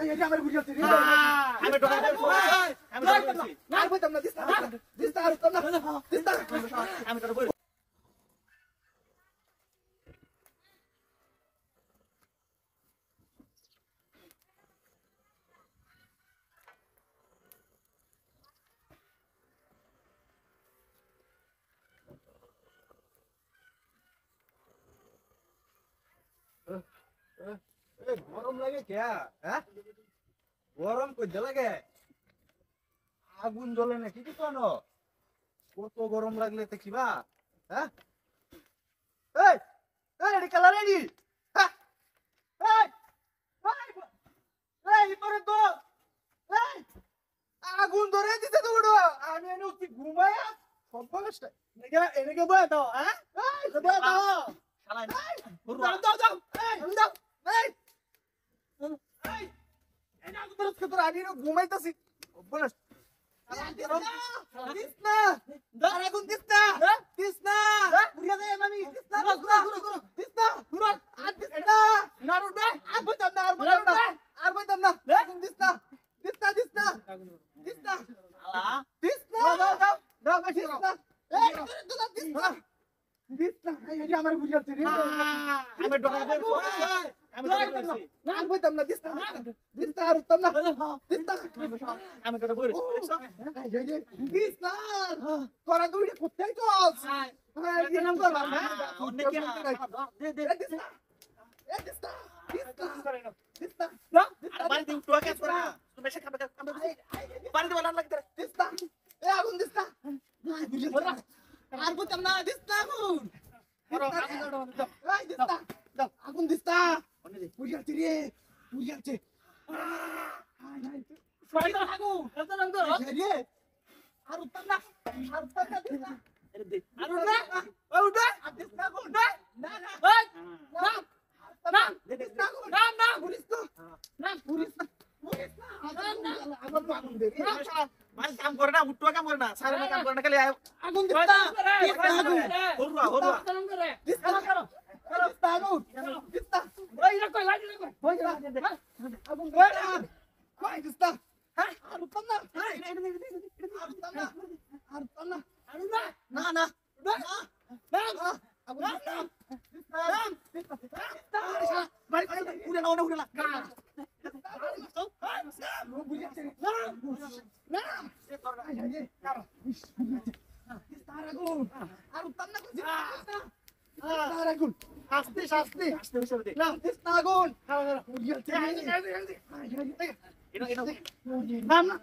এটা আমার বুঝাচ্ছি রে আমি ডরা আমি না বলতাম না দিস্তা আর উত্তম না দিস্তা আমি ডরা বই গরম লাগে কে হ্যাঁ গরম কই লাগে আগুন জ্বলে না কি কেন কত গরম লাগলে দেখিবা হ্যাঁ এই এই এডি কালার এডি হ্যাঁ এই এই পরে তো এই আগুন ধরে দিতে তো বড় আমি এনে উঠি ঘুমায়া সব বলছ এনেকে বয় দাও হ্যাঁ এই বয় দাও শালা দাও দাও এই এই এই না তোর তোর আনি ঘুমাইতাছি বলছ দিসনা দাঁড়া কোন দিসনা দিসনা পুরিয়া দে মামি দিসনা দিসনা পুরা আর দিসনা নারু দে আর বইতাম না আর বইতাম না দিসনা দিসনা দিসনা দিসনা শালা দিসনা দাও দিসনা এই তোর দিসনা দিসনা এই আমার বুঝাচ্ছি রে আমি ডরা বই আমি ডরা বই না আর বইতাম না দিসনা দিসনা আর উত্তম না দিসনা আমি ডরা বই দিসনা তোরা দুইটা কোথায় চল হ্যাঁ কি নাম কর অনেক দে দে দিসনা এই দিসনা দিসনা দিসনা বাড়ি দি উঠো কে তোরা তুমি বেশি খাবে বাড়ি দি বলা লাগতে দিসনা এই আগুন দিসনা আর বইতাম না দিসনা আগুন এই দিসনা দাও আগুন দিসনা বুঝাচ্ছি রে বুঝাচ্ছি শয়তান হাগু এত রং তো রে আর উত্তম না দিসনা আরে দে আর উঠবে ওই উঠবে আর দিসনা আগুন না না এই না না দিসনা আগুন না না পুলিশ তো না পুলিশ না আগুন আগুন দে মানে কাম করে না উঠো কাম করে না সারা কাম করে না খালি আগুন দিসনা হরুয়া হরুয়া দিসনা করো দিসনা আগুন দিসনা ওই না কই লাগি না কই আগুন কই কই দিসনা হ্যাঁ আর উত্তম না আর উত্তম না আর উত্তম না আরে না না না না না আগুন দিসনা দিসনা বাড়ি উড়ে না উড়ে না শাস্তি শাস্তি আস্তে হিসাবে দে না আগুন এনো এনো না না